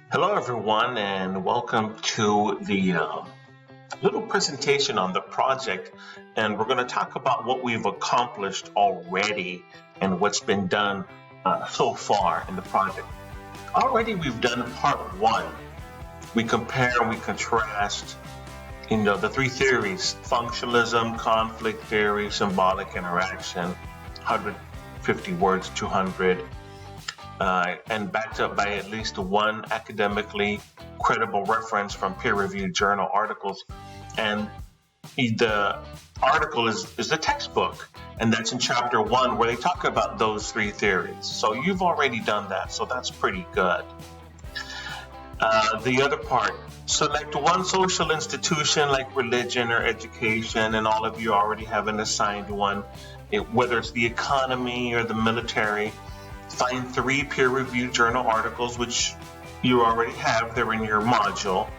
Hello, everyone, and welcome to the little presentation on the project. And we're going to talk about what we've accomplished already and what's been done so far in the project. Already, we've done part one. We compare and we contrast, the three theories: functionalism, conflict theory, symbolic interaction, 150 words, 200. And backed up by at least one academically credible reference from peer-reviewed journal articles. And the article is the textbook, and that's in chapter one where they talk about those three theories. So you've already done that, so that's pretty good. The other part, select one social institution like religion or education, and all of you already have an assigned one, whether it's the economy or the military. Find 3 peer-reviewed journal articles, which you already have. They're in your module.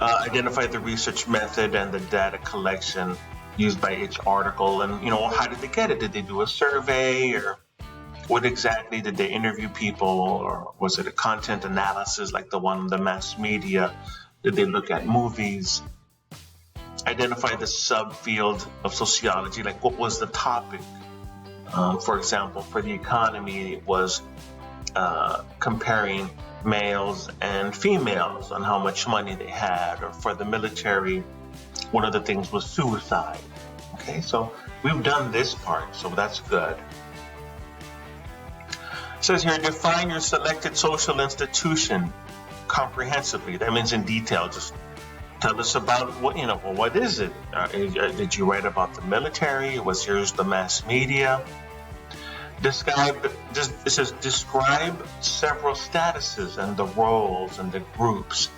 Identify the research method and the data collection used by each article. And, how did they get it? Did they do a survey, or what exactly did they interview people? Or was it a content analysis like the one in the mass media? Did they look at movies? Identify the subfield of sociology, like what was the topic? For example, for the economy, it was comparing males and females on how much money they had. Or for the military, one of the things was suicide. Okay, so we've done this part, so that's good. It says here, define your selected social institution comprehensively. That means in detail. Just tell us about what is it? Did you write about the military? Was yours the mass media? It says describe several statuses and the roles and the groups.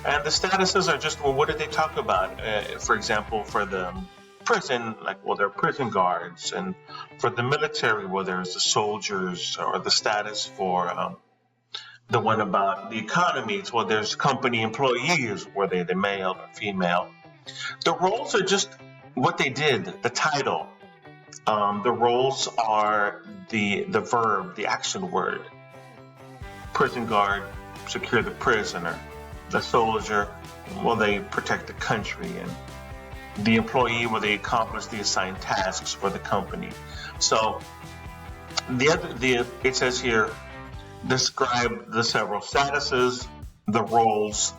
And the statuses are just, what did they talk about? For example, for the prison, they're prison guards. And for the military, there's the soldiers, or the status for the one about the economy, there's company employees, whether they're male or female. The roles are just what they did, the title. The roles are the verb, the action word. Prison guard, secure the prisoner. The soldier, they protect the country. And the employee, they accomplish the assigned tasks for the company. So it says here, describe the several statuses, the roles,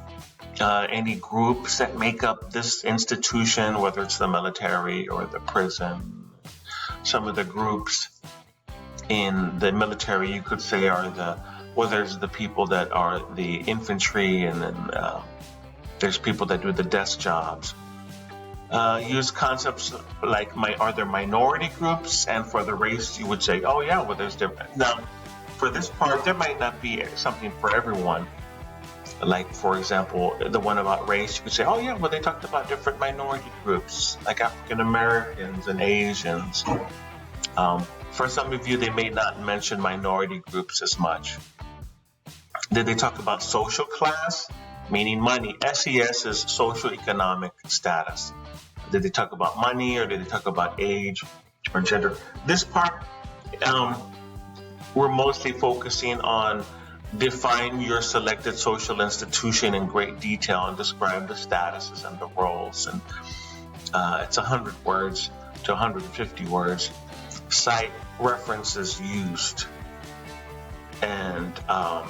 any groups that make up this institution, whether it's the military or the prison. Some of the groups in the military, you could say, are there's the people that are the infantry, and then there's people that do the desk jobs. Use concepts like, are there minority groups? And for the race, you would say, there's different. Now, for this part, there might not be something for everyone. Like, for example, the one about race, you could say, they talked about different minority groups, like African Americans and Asians. For some of you, they may not mention minority groups as much. Did they talk about social class, meaning money? SES is social economic status. Did they talk about money, or did they talk about age or gender? This part, we're mostly focusing on define your selected social institution in great detail and describe the statuses and the roles. And it's 100 words to 150 words. Cite references used, and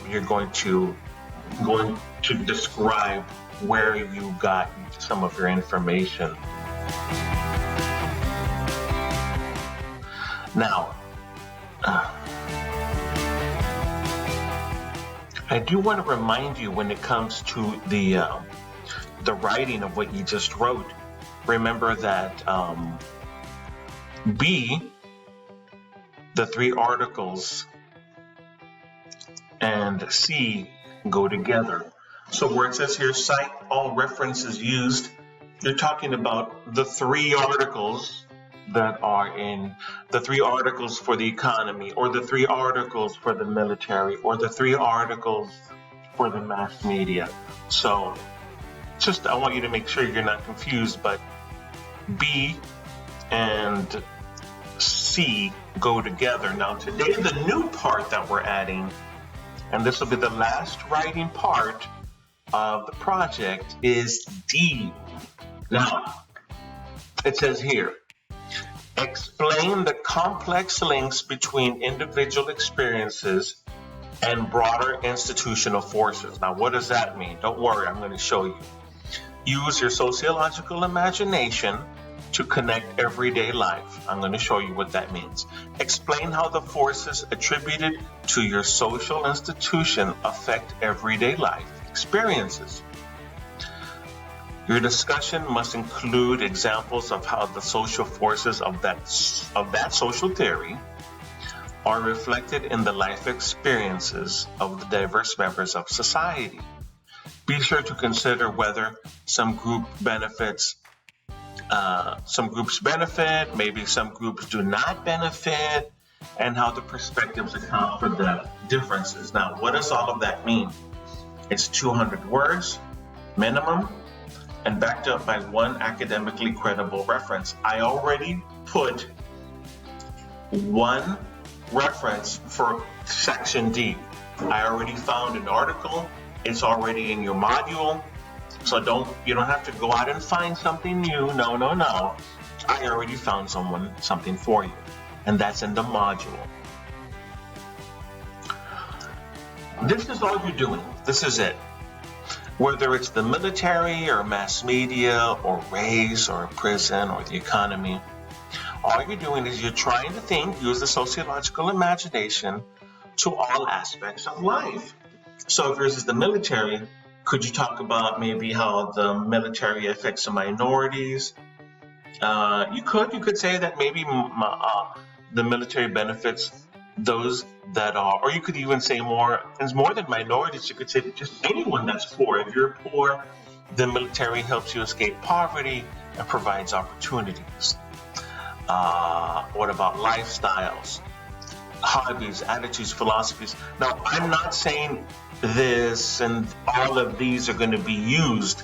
you're going to describe where you got some of your information. Now, I do want to remind you, when it comes to the writing of what you just wrote, remember that B, the 3 articles, and C go together. So where it says here, cite all references used, you're talking about the 3 articles that are in the 3 articles for the economy, or the 3 articles for the military, or the 3 articles for the mass media. So I want you to make sure you're not confused, but B and C go together. Now today, the new part that we're adding and this will be the last writing part of the project, is D. Now, it says here, explain the complex links between individual experiences and broader institutional forces. Now, what does that mean? Don't worry, I'm going to show you. Use your sociological imagination to connect everyday life. I'm going to show you what that means. Explain how the forces attributed to your social institution affect everyday life experiences. Your discussion must include examples of how the social forces of that social theory are reflected in the life experiences of the diverse members of society. Be sure to consider whether some groups benefit, maybe some groups do not benefit, and how the perspectives account for the differences. Now, what does all of that mean? It's 200 words minimum and backed up by one academically credible reference. I already put one reference for section D. I already found an article. It's already in your module. So you don't have to go out and find something new. No. I already found something for you. And that's in the module. This is all you're doing. This is it. Whether it's the military or mass media or race or prison or the economy, all you're doing is you're trying to use the sociological imagination to all aspects of life. So if yours is the military, could you talk about maybe how the military affects the minorities? You could say that maybe the military benefits those that are, or you could even say more than minorities. You could say just anyone that's poor. If you're poor, the military helps you escape poverty and provides opportunities. What about lifestyles, hobbies, attitudes, philosophies? Now, I'm not saying this and all of these are going to be used,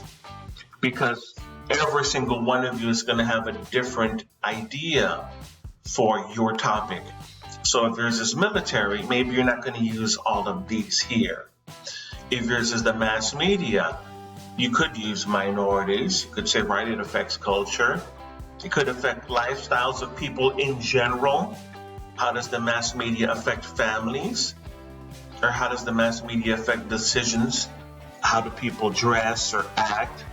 because every single one of you is going to have a different idea for your topic. So if yours is military, maybe you're not going to use all of these here. If yours is the mass media, you could use minorities. You could say, right, it affects culture. It could affect lifestyles of people in general. How does the mass media affect families? Or how does the mass media affect decisions? How do people dress or act?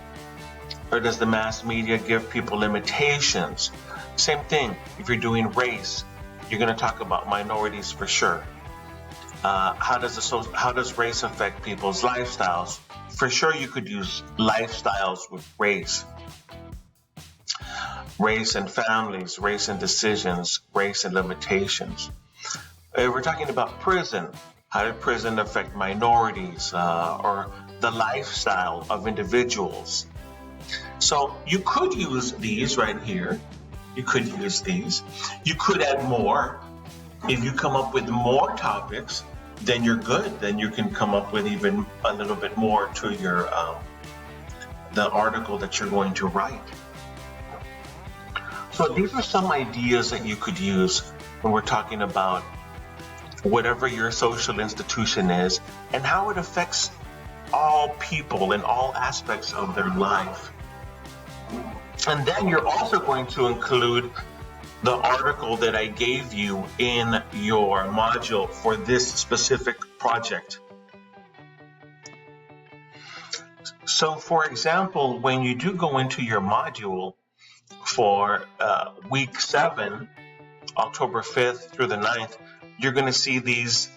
Or does the mass media give people limitations? Same thing, if you're doing race, you're going to talk about minorities for sure. How does race affect people's lifestyles? For sure, you could use lifestyles with race. Race and families, race and decisions, race and limitations. We're talking about prison. How did prison affect minorities or the lifestyle of individuals? So you could use these right here. You could use these. You could add more. If you come up with more topics, then you're good. Then you can come up with even a little bit more to your the article that you're going to write. So these are some ideas that you could use when we're talking about whatever your social institution is and how it affects all people in all aspects of their life. And then you're also going to include the article that I gave you in your module for this specific project. So for example, when you do go into your module for week 7, October 5th through the 9th, you're going to see these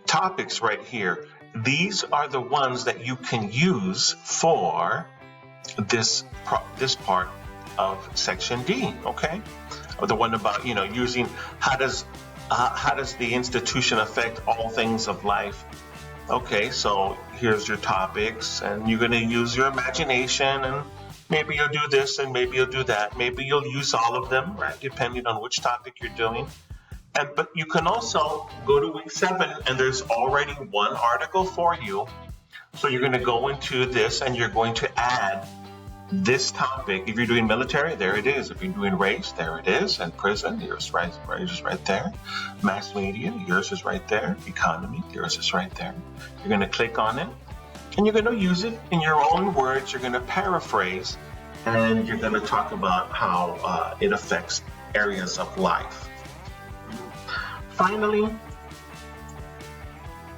topics right here. These are the ones that you can use for this part of section D, okay? Or the one about, using how does the institution affect all things of life? Okay, so here's your topics, and you're going to use your imagination, and maybe you'll do this and maybe you'll do that. Maybe you'll use all of them, right? Depending on which topic you're doing. But you can also go to week 7 and there's already one article for you. So you're going to go into this and you're going to add this topic, if you're doing military, there it is. If you're doing race, there it is. And prison, yours is right there. Mass media, yours is right there. Economy, yours is right there. You're going to click on it, and you're going to use it in your own words. You're going to paraphrase, and you're going to talk about how it affects areas of life. Finally,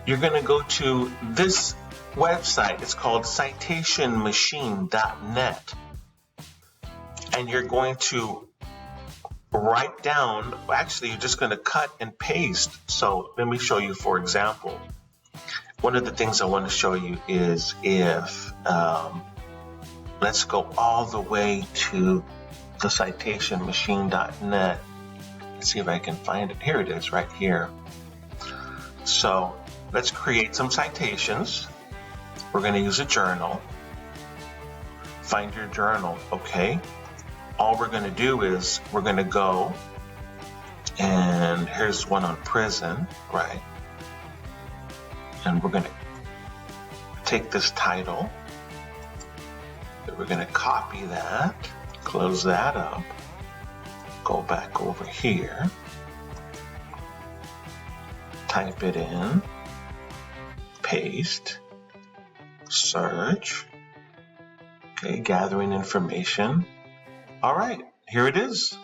you're going to go to this website. It's called citationmachine.net, and you're going to write down, actually you're just going to cut and paste. So let me show you, for example, one of the things I want to show you is if let's go all the way to the citationmachine.net. Let's see if I can find it. Here it is, right here. So let's create some citations. We're going to use a journal. Find your journal, okay? All we're going to do is we're going to go, and here's one on prison, right? And we're going to take this title. We're going to copy that, close that up, go back over here, type it in, paste, search, okay, gathering information. All right, here it is.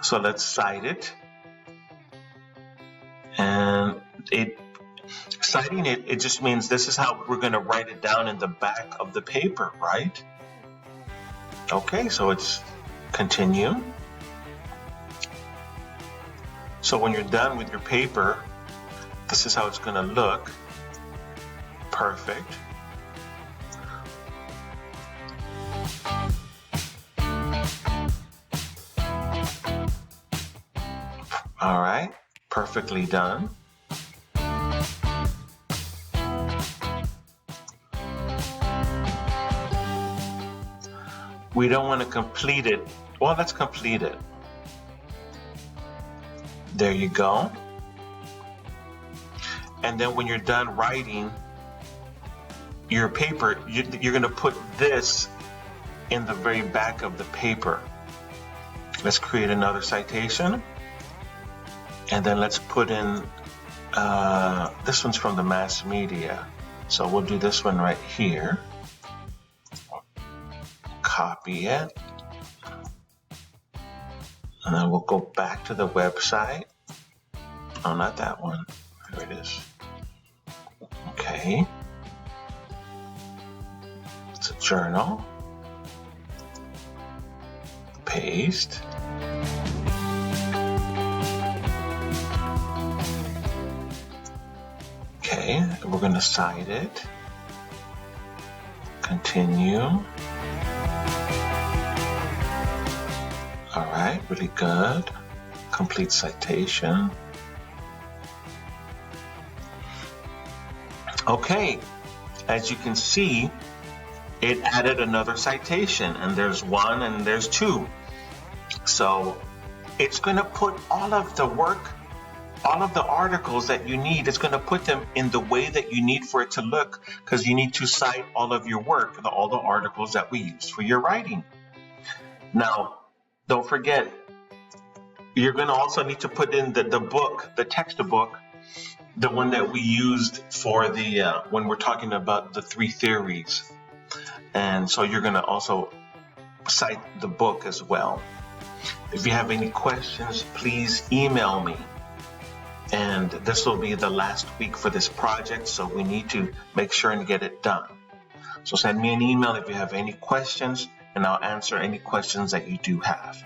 So let's cite it. And citing it just means this is how we're going to write it down in the back of the paper, right? Okay, so it's continue. So when you're done with your paper, this is how it's going to look. Perfect. All right, perfectly done. We don't want to complete it. Well, let's complete it. There you go. And then when you're done writing your paper, you're going to put this in the very back of the paper. Let's create another citation. And then let's put in, this one's from the mass media. So we'll do this one right here. Copy it. And then we'll go back to the website. Oh, not that one. Here it is. Okay. It's a journal. Paste. Okay, we're going to cite it. Continue. All right, really good. Complete citation. Okay, as you can see, it added another citation, and there's one and there's two. So it's going to put all of the work, all of the articles that you need, it's going to put them in the way that you need for it to look, because you need to cite all of your work, all the articles that we used for your writing. Now, don't forget, you're going to also need to put in the book, the textbook, the one that we used for the when we're talking about the 3 theories. And so you're going to also cite the book as well. If you have any questions, please email me. And this will be the last week for this project, so we need to make sure and get it done. So send me an email if you have any questions, and I'll answer any questions that you do have.